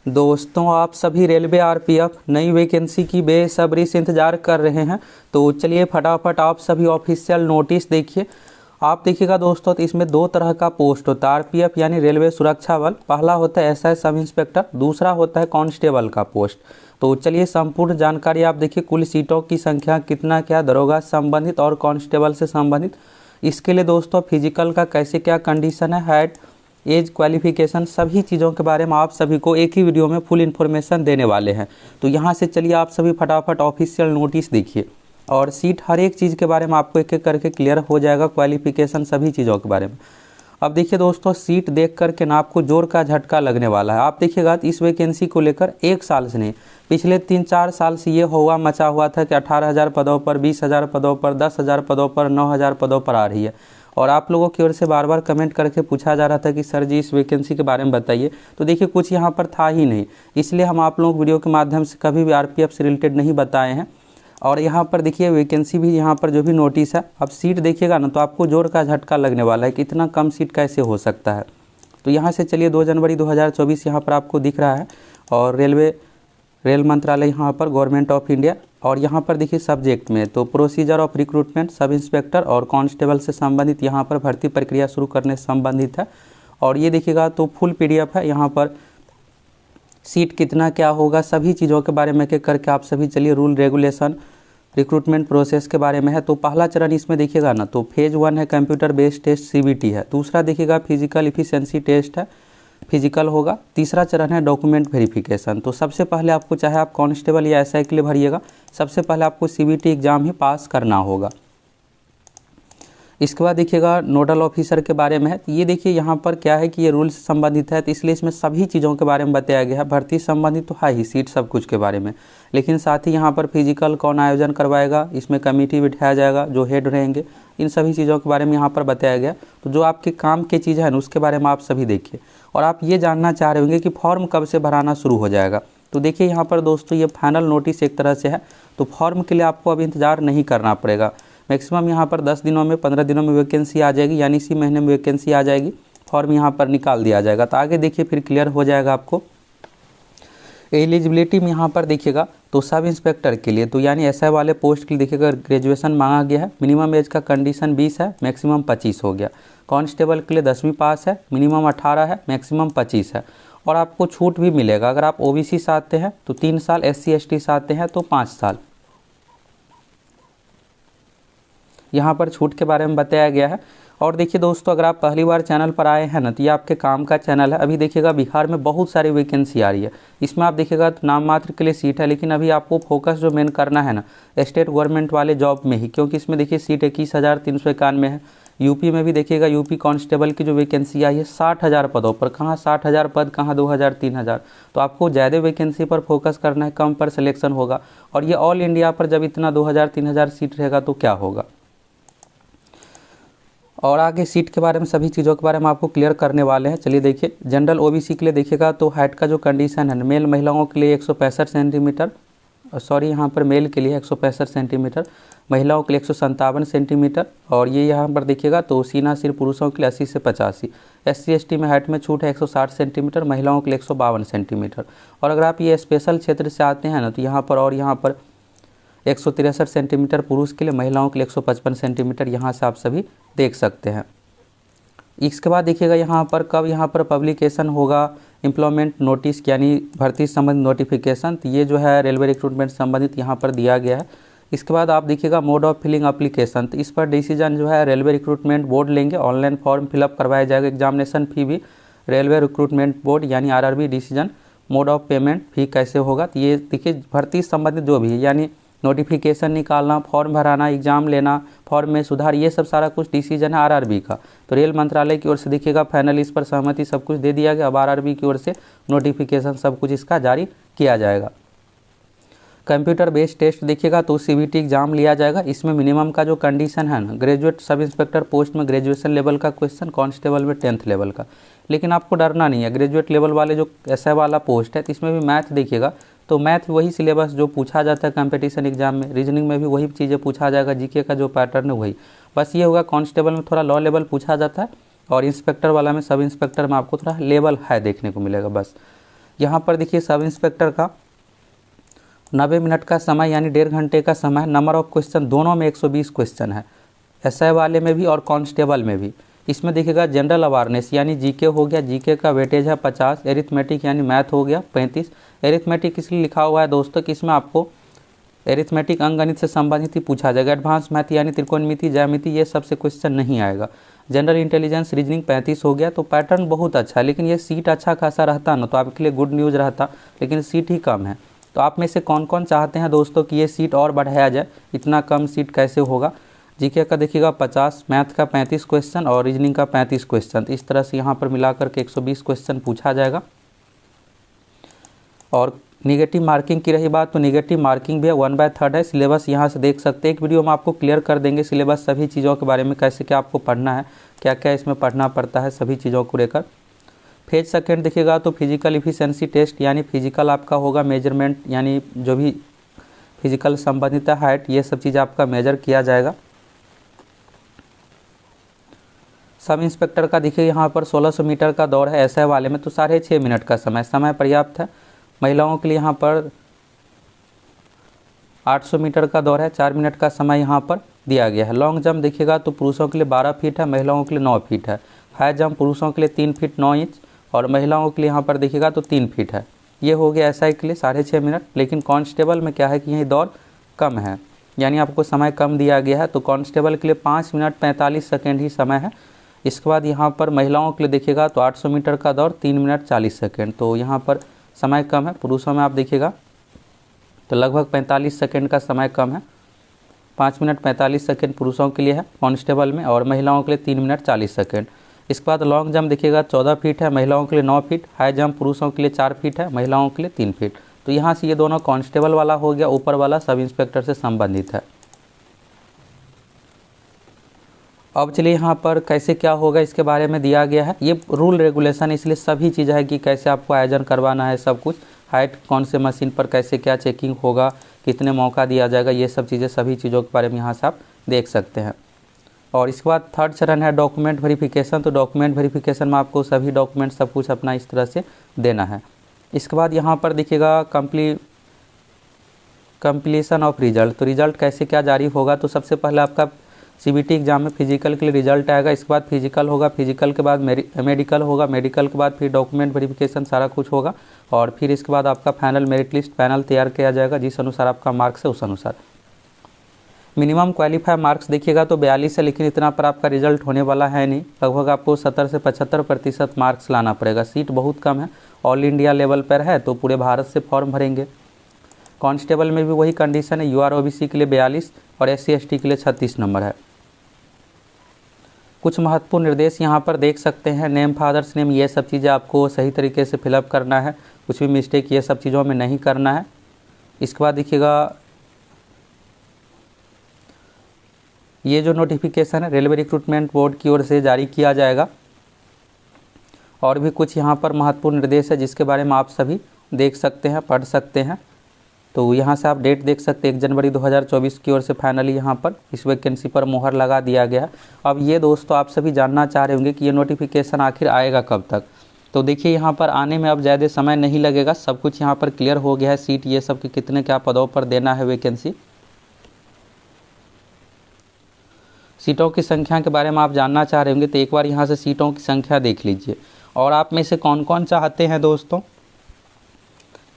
दोस्तों, आप सभी रेलवे आरपीएफ नई वैकेंसी की बेसब्री से इंतज़ार कर रहे हैं। तो चलिए फटाफट आप सभी ऑफिशियल नोटिस देखिए। आप देखिएगा दोस्तों, तो इसमें दो तरह का पोस्ट होता है। आरपीएफ यानी रेलवे सुरक्षा बल, पहला होता है एसआई सब इंस्पेक्टर, दूसरा होता है कांस्टेबल का पोस्ट। तो चलिए संपूर्ण जानकारी आप देखिए। कुल सीटों की संख्या कितना, क्या दरोगा से संबंधित और कांस्टेबल से संबंधित। इसके लिए दोस्तों फिजिकल का कैसे क्या कंडीशन है, हाइट, एज, क्वालिफिकेशन, सभी चीज़ों के बारे में आप सभी को एक ही वीडियो में फुल इन्फॉर्मेशन देने वाले हैं। तो यहाँ से चलिए आप सभी फटाफट ऑफिशियल नोटिस देखिए और सीट हर एक चीज़ के बारे में आपको एक एक करके क्लियर हो जाएगा, क्वालिफिकेशन सभी चीज़ों के बारे में। अब देखिए दोस्तों, सीट देख करके ना आपको जोर का झटका लगने वाला है। आप देखिएगा इस वैकेंसी को लेकर एक साल से नहीं, पिछले 3-4 साल से ये हुआ मचा हुआ था कि 18,000 पदों पर, 20,000 पदों पर, 10,000 पदों पर, 9,000 पदों पर आ रही है। और आप लोगों की ओर से बार बार कमेंट करके पूछा जा रहा था कि सर जी इस वैकेंसी के बारे में बताइए। तो देखिए कुछ यहाँ पर था ही नहीं, इसलिए हम आप लोगों को वीडियो के माध्यम से कभी भी आरपीएफ से रिलेटेड नहीं बताए हैं। और यहाँ पर देखिए वैकेंसी भी, यहाँ पर जो भी नोटिस है, अब सीट देखिएगा ना तो आपको जोर का झटका लगने वाला है कि इतना कम सीट कैसे हो सकता है। तो यहाँ से चलिए 2 जनवरी 2024 यहाँ पर आपको दिख रहा है और रेल मंत्रालय यहाँ पर गवर्नमेंट ऑफ इंडिया। और यहाँ पर देखिए सब्जेक्ट में तो procedure of recruitment sub inspector और कांस्टेबल से संबंधित यहाँ पर भर्ती प्रक्रिया शुरू करने से संबंधित है। और ये देखिएगा तो फुल पीडीएफ है, यहाँ पर सीट कितना क्या होगा सभी चीज़ों के बारे में एक एक करके आप सभी चलिए। रूल रेगुलेशन रिक्रूटमेंट प्रोसेस के बारे में है। तो पहला चरण इसमें देखिएगा ना तो फेज़ 1 है कंप्यूटर बेस्ड टेस्ट सीबीटी है। दूसरा देखिएगा फिजिकल इफिशिएंसी टेस्ट है, फिजिकल होगा। तीसरा चरण है डॉक्यूमेंट वेरिफिकेशन। तो सबसे पहले आपको, चाहे आप कांस्टेबल या एसआई के लिए भरिएगा, सबसे पहले आपको सीबीटी एग्ज़ाम ही पास करना होगा। इसके बाद देखिएगा नोडल ऑफिसर के बारे में है। तो ये देखिए यहाँ पर क्या है कि ये रूल से संबंधित है, तो इसलिए इसमें सभी चीज़ों के बारे में बताया गया है। भर्ती संबंधित तो है ही, सीट सब कुछ के बारे में, लेकिन साथ ही यहाँ पर फिजिकल कौन आयोजन करवाएगा, इसमें कमेटी बिठाया जाएगा, जो हेड रहेंगे, इन सभी चीज़ों के बारे में यहाँ पर बताया गया। तो जो आपके काम की चीज़ है ना उसके बारे में आप सभी देखिए। और आप ये जानना चाह रहे होंगे कि फॉर्म कब से भराना शुरू हो जाएगा। तो देखिए यहाँ पर दोस्तों ये फाइनल नोटिस एक तरह से है, तो फॉर्म के लिए आपको अभी इंतज़ार नहीं करना पड़ेगा। मैक्सिमम यहाँ पर 10 दिनों में, 15 दिनों में वैकेंसी आ जाएगी, यानी इसी महीने में वैकेंसी आ जाएगी, फॉर्म यहाँ पर निकाल दिया जाएगा। तो आगे देखिए फिर क्लियर हो जाएगा आपको। एलिजिबिलिटी में यहाँ पर देखिएगा तो सब इंस्पेक्टर के लिए, तो यानी एसआई वाले पोस्ट के लिए देखिएगा ग्रेजुएशन मांगा गया है। मिनिमम एज का कंडीशन 20 है, मैक्सिमम 25 हो गया। कांस्टेबल के लिए 10वीं पास है, मिनिमम 18 है, मैक्सिमम 25 है। और आपको छूट भी मिलेगा, अगर आप ओबीसी से आते हैं तो 3 साल, एससी एसटी से आते हैं तो 5 साल। यहाँ पर छूट के बारे में बताया गया है। और देखिए दोस्तों, अगर आप पहली बार चैनल पर आए हैं ना तो ये आपके काम का चैनल है। अभी देखिएगा बिहार में बहुत सारी वैकेंसी आ रही है, इसमें आप देखिएगा तो नाम मात्र के लिए सीट है, लेकिन अभी आपको फोकस जो मेन करना है ना स्टेट गवर्नमेंट वाले जॉब में ही, क्योंकि इसमें देखिए सीट 21,391 है। यूपी में भी देखिएगा, यूपी कांस्टेबल की जो वैकेंसी आई है 60,000 पदों पर, कहाँ 60,000 पद, कहाँ 2,000 3,000। तो आपको ज़्यादा वैकेंसी पर फोकस करना है, कम पर सिलेक्शन होगा। और ये ऑल इंडिया पर जब इतना 2,000 3,000 सीट रहेगा तो क्या होगा। और आगे सीट के बारे में सभी चीज़ों के बारे में आपको क्लियर करने वाले हैं। चलिए देखिए, जनरल ओबीसी के लिए देखिएगा तो हाइट का जो कंडीशन है, मेल महिलाओं के लिए 165 सेंटीमीटर, सॉरी यहाँ पर मेल के लिए 165 सेंटीमीटर, महिलाओं के लिए 157 सेंटीमीटर। और ये यहाँ पर देखिएगा तो सीना सिर पुरुषों के लिए 80 से 85। एससी एसटी में हाइट में छूट है 160 सेंटीमीटर, महिलाओं के लिए 152 सेंटीमीटर। और अगर आप ये स्पेशल क्षेत्र से आते हैं ना तो यहाँ पर 163 सेंटीमीटर पुरुष के लिए, महिलाओं के लिए 155 सेंटीमीटर, यहाँ से आप सभी देख सकते हैं। इसके बाद देखिएगा यहाँ पर कब यहाँ पर पब्लिकेशन होगा एम्प्लॉयमेंट नोटिस, यानी भर्ती संबंधित नोटिफिकेशन। तो ये जो है रेलवे रिक्रूटमेंट संबंधित यहाँ पर दिया गया है। इसके बाद आप देखिएगा मोड ऑफ फिलिंग एप्लीकेशन, तो इस पर डिसीजन जो है रेलवे रिक्रूटमेंट बोर्ड लेंगे। ऑनलाइन फॉर्म फिलअप करवाया जाएगा, एग्जामिनेशन फ़ी भी रेलवे रिक्रूटमेंट बोर्ड यानी RRB decision. Mode of payment fee कैसे होगा, तो ये देखिए भर्ती संबंधित जो भी है, यानी नोटिफिकेशन निकालना, फॉर्म भराना, एग्ज़ाम लेना, फॉर्म में सुधार, ये सब सारा कुछ डिसीजन है आरआरबी का। तो रेल मंत्रालय की ओर से देखिएगा फाइनल इस पर सहमति सब कुछ दे दिया गया। अब आरआरबी की ओर से नोटिफिकेशन सब कुछ इसका जारी किया जाएगा। कंप्यूटर बेस्ड टेस्ट देखिएगा तो सीबीटी एग्जाम लिया जाएगा। इसमें मिनिमम का जो कंडीशन है ना, ग्रेजुएट सब इंस्पेक्टर पोस्ट में ग्रेजुएशन लेवल का क्वेश्चन, कांस्टेबल में 10th लेवल का। लेकिन आपको डरना नहीं है, ग्रेजुएट लेवल वाले जो एसआई वाला पोस्ट है तो इसमें भी मैथ देखिएगा तो मैथ वही सिलेबस जो पूछा जाता है कंपटीशन एग्जाम में, रीजनिंग में भी वही चीज़ें पूछा जाएगा, जीके का जो पैटर्न है वही। बस ये होगा कांस्टेबल में थोड़ा लो लेवल पूछा जाता है और इंस्पेक्टर वाला में, सब इंस्पेक्टर में आपको थोड़ा लेवल हाई देखने को मिलेगा बस। यहाँ पर देखिए सब इंस्पेक्टर का 90 मिनट का समय यानी 1.5 घंटे का समय। नंबर ऑफ क्वेश्चन दोनों में 120 क्वेश्चन है, एसआई वाले में भी और कांस्टेबल में भी। इसमें देखिएगा जनरल अवेयरनेस यानी जीके हो गया, जीके का वेटेज है 50। एरिथमेटिक यानी मैथ हो गया 35। एरिथमेटिक इसलिए लिखा हुआ है दोस्तों कि इसमें आपको एरिथमेटिक अंकगणित से संबंधित ही पूछा जाएगा। एडवांस मैथ यानी त्रिकोणमिति, ज्यामिति ये सबसे क्वेश्चन नहीं आएगा। जनरल इंटेलिजेंस रीजनिंग 35 हो गया। तो पैटर्न बहुत अच्छा है, लेकिन ये सीट अच्छा खासा रहता ना तो आपके लिए गुड न्यूज़ रहता, लेकिन सीट ही कम है। तो आप में से कौन कौन चाहते हैं दोस्तों कि ये सीट और बढ़ाया जाए, इतना कम सीट कैसे होगा। जीके का देखिएगा 50, मैथ का 35 क्वेश्चन और रीजनिंग का 35 क्वेश्चन। तो इस तरह से यहाँ पर मिलाकर के 120 क्वेश्चन पूछा जाएगा। और निगेटिव मार्किंग की रही बात, तो निगेटिव मार्किंग भी 1/3 है। सिलेबस यहाँ से देख सकते हैं, एक वीडियो में आपको क्लियर कर देंगे सिलेबस, सभी चीज़ों के बारे में, कैसे क्या आपको पढ़ना है, क्या क्या इसमें पढ़ना पड़ता है, सभी चीज़ों को लेकर। फेज सेकेंड देखिएगा तो फिजिकल इफिशिएंसी टेस्ट यानी फिजिकल आपका होगा, मेजरमेंट यानी जो भी फिजिकल संबंधित है, हाइट, ये सब चीज़ आपका मेजर किया जाएगा। सब इंस्पेक्टर का देखिए यहाँ पर 1600 मीटर का दौड़ है एसआई वाले में, तो 6.5 मिनट का समय पर्याप्त है। महिलाओं के लिए यहाँ पर 800 मीटर का दौड़ है, 4 मिनट का समय यहाँ पर दिया गया है। लॉन्ग जंप देखिएगा तो पुरुषों के लिए 12 फीट है, महिलाओं के लिए 9 फीट है। हाई जंप पुरुषों के लिए 3 फीट 9 इंच और महिलाओं के लिए यहाँ पर देखिएगा तो 3 फीट है। ये हो गया एसआई के लिए 6.5 मिनट। लेकिन कांस्टेबल में क्या है कि यही दौड़ कम है, यानी आपको समय कम दिया गया है। तो कांस्टेबल के लिए 5 मिनट 45 सेकेंड ही समय है। इसके बाद यहाँ पर महिलाओं के लिए देखिएगा तो 800 मीटर का दौड़ 3 मिनट 40 सेकेंड, तो यहाँ पर समय कम है। पुरुषों में आप देखिएगा तो लगभग 45 सेकेंड का समय कम है, 5 मिनट 45 सेकेंड पुरुषों के लिए है कांस्टेबल में, और महिलाओं के लिए 3 मिनट 40 सेकेंड। इसके बाद लॉन्ग जंप देखिएगा 14 फीट है, महिलाओं के लिए 9 फीट। हाई जंप पुरुषों के लिए 4 फीट है, महिलाओं के लिए 3 फीट। तो यहाँ से ये दोनों कांस्टेबल वाला हो गया, ऊपर वाला सब इंस्पेक्टर से संबंधित है। अब चलिए यहाँ पर कैसे क्या होगा इसके बारे में दिया गया है। ये रूल रेगुलेशन इसलिए सभी चीज़ है कि कैसे आपको आयोजन करवाना है, सब कुछ, हाइट कौन से मशीन पर कैसे क्या चेकिंग होगा, कितने मौका दिया जाएगा, ये सब चीज़ें, सभी चीज़ों के बारे में यहाँ से आप देख सकते हैं। और इसके बाद थर्ड चरण है डॉक्यूमेंट वेरिफिकेशन। तो डॉक्यूमेंट वेरिफिकेशन में आपको सभी डॉक्यूमेंट सब कुछ अपना इस तरह से देना है। इसके बाद यहाँ पर देखिएगा कंप्लीशन ऑफ रिजल्ट। तो रिजल्ट कैसे क्या जारी होगा, तो सबसे पहले आपका सीबीटी एग्जाम में फिजिकल के लिए रिजल्ट आएगा। इसके बाद फिजिकल होगा, फिजिकल के बाद मेडिकल होगा, मेडिकल के बाद फिर डॉक्यूमेंट वेरिफिकेशन सारा कुछ होगा, और फिर इसके बाद आपका फाइनल मेरिट लिस्ट पैनल तैयार किया जाएगा, जिस अनुसार आपका मार्क्स है उस अनुसार। मिनिमम क्वालिफाई मार्क्स देखिएगा तो 42 है, लेकिन इतना पर आपका रिजल्ट होने वाला है नहीं। लगभग आपको 70 से 75% मार्क्स लाना पड़ेगा। सीट बहुत कम है, ऑल इंडिया लेवल पर है, तो पूरे भारत से फॉर्म भरेंगे। कांस्टेबल में भी वही कंडीशन है, यूआर ओबीसी के लिए 42 और एससी एसटी के लिए 36 नंबर है। कुछ महत्वपूर्ण निर्देश यहाँ पर देख सकते हैं। नेम, फादर्स नेम, ये सब चीज़ें आपको सही तरीके से फिलअप करना है, कुछ भी मिस्टेक ये सब चीज़ों में नहीं करना है। इसके बाद देखिएगा ये जो नोटिफिकेशन है रेलवे रिक्रूटमेंट बोर्ड की ओर से जारी किया जाएगा। और भी कुछ यहाँ पर महत्वपूर्ण निर्देश है जिसके बारे में आप सभी देख सकते हैं, पढ़ सकते हैं। तो यहाँ से आप डेट देख सकते हैं, 1 जनवरी 2024 की ओर से फाइनली यहाँ पर इस वैकेंसी पर मोहर लगा दिया गया। अब ये दोस्तों आप सभी जानना चाह रहे होंगे कि ये नोटिफिकेशन आखिर आएगा कब तक। तो देखिए यहाँ पर आने में अब ज़्यादा समय नहीं लगेगा, सब कुछ यहाँ पर क्लियर हो गया है। सीट ये सब कि कितने क्या पदों पर देना है वैकेंसी, सीटों की संख्या के बारे में आप जानना चाह रहे होंगे, तो एक बार यहाँ से सीटों की संख्या देख लीजिए। और आप में से कौन कौन चाहते हैं दोस्तों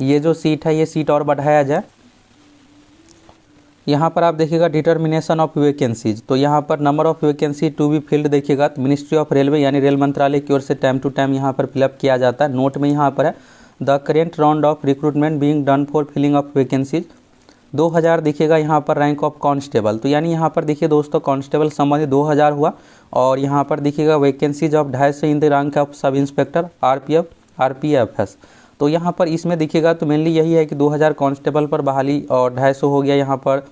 ये जो सीट है ये सीट और बढ़ाया जाए। यहाँ पर आप देखिएगा डिटर्मिनेशन ऑफ वैकेंसीज। तो यहाँ पर number of vacancy to be filled देखिएगा, तो मिनिस्ट्री ऑफ रेलवे यानी रेल मंत्रालय की ओर से टाइम टू टाइम यहाँ पर फिलअप किया जाता है। नोट में यहाँ पर है the current round of recruitment being done for filling of vacancies. 2000 देखिएगा यहाँ पर रैंक ऑफ कांस्टेबल। तो यानी यहाँ पर देखिए दोस्तों कांस्टेबल संबंधित 2000 हुआ, और यहाँ पर देखिएगा vacancies of 250 in the rank of sub inspector RPFs. तो यहाँ पर इसमें देखिएगा तो मेनली यही है कि 2000 कांस्टेबल पर बहाली और 250 हो गया यहाँ पर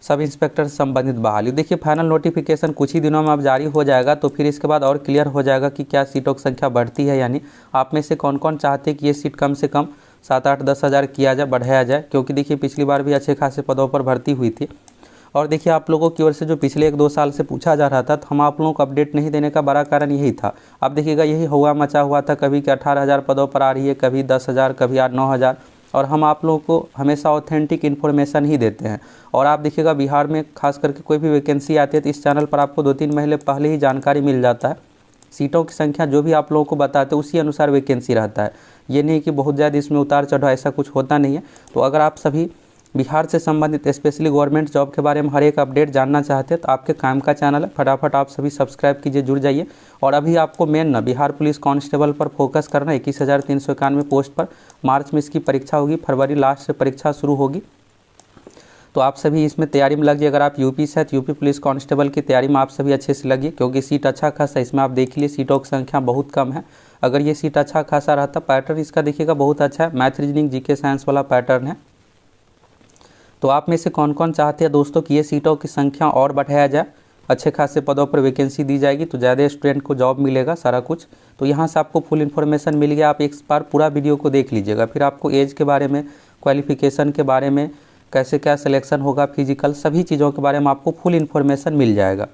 सब इंस्पेक्टर संबंधित बहाली। देखिए फाइनल नोटिफिकेशन कुछ ही दिनों में अब जारी हो जाएगा, तो फिर इसके बाद और क्लियर हो जाएगा कि क्या सीटों की संख्या बढ़ती है। यानी आप में से कौन कौन चाहते हैं कि ये सीट कम से कम 7, 8, 10 हज़ार किया जाए, बढ़ाया जाए, क्योंकि देखिए पिछली बार भी अच्छे खासे पदों पर भर्ती हुई थी। और देखिए आप लोगों की ओर से जो पिछले 1-2 साल से पूछा जा रहा था, तो हम आप लोगों को अपडेट नहीं देने का बड़ा कारण यही था। अब देखिएगा यही हुआ मचा हुआ था, कभी कि 18,000 पदों पर आ रही है, कभी 10,000, कभी 9,000, और हम आप लोगों को हमेशा ऑथेंटिक इन्फॉर्मेशन ही देते हैं। और आप देखिएगा बिहार में खास करके कोई भी वैकेंसी आती है तो इस चैनल पर आपको 2-3 महीने पहले ही जानकारी मिल जाता है। सीटों की संख्या जो भी आप लोगों को बताते हैं उसी अनुसार वैकेंसी रहता है। ये नहीं कि बहुत ज़्यादा इसमें उतार चढ़ाव, ऐसा कुछ होता नहीं है। तो अगर आप सभी बिहार से संबंधित स्पेशली गवर्नमेंट जॉब के बारे में हर एक अपडेट जानना चाहते हैं तो आपके काम का चैनल है, फटाफट आप सभी सब्सक्राइब कीजिए, जुड़ जाइए। और अभी आपको मेन ना बिहार पुलिस कांस्टेबल पर फोकस करना है। 21,391 पोस्ट पर मार्च में इसकी परीक्षा होगी, फरवरी लास्ट से परीक्षा शुरू होगी। तो आप सभी इसमें तैयारी में लगिए। अगर आप यूपी से हैं तो यूपी पुलिस कांस्टेबल की तैयारी में आप सभी अच्छे से लगिए, क्योंकि सीट अच्छा खासा इसमें आप देख लीजिए, सीटों की संख्या बहुत कम है। अगर ये सीट अच्छा खासा रहता, पैटर्न इसका देखिएगा बहुत अच्छा है, मैथ रीजनिंग जीके साइंस वाला पैटर्न है। तो आप में से कौन कौन चाहते हैं दोस्तों कि ये सीटों की संख्या और बढ़ाया जाए, अच्छे खासे पदों पर वैकेंसी दी जाएगी तो ज़्यादा स्टूडेंट को जॉब मिलेगा, सारा कुछ। तो यहाँ से आपको फुल इन्फॉर्मेशन मिल गया। आप एक बार पूरा वीडियो को देख लीजिएगा, फिर आपको एज के बारे में, क्वालिफिकेशन के बारे में, कैसे क्या सिलेक्शन होगा, फिजिकल, सभी चीज़ों के बारे में आपको फुल इन्फॉर्मेशन मिल जाएगा।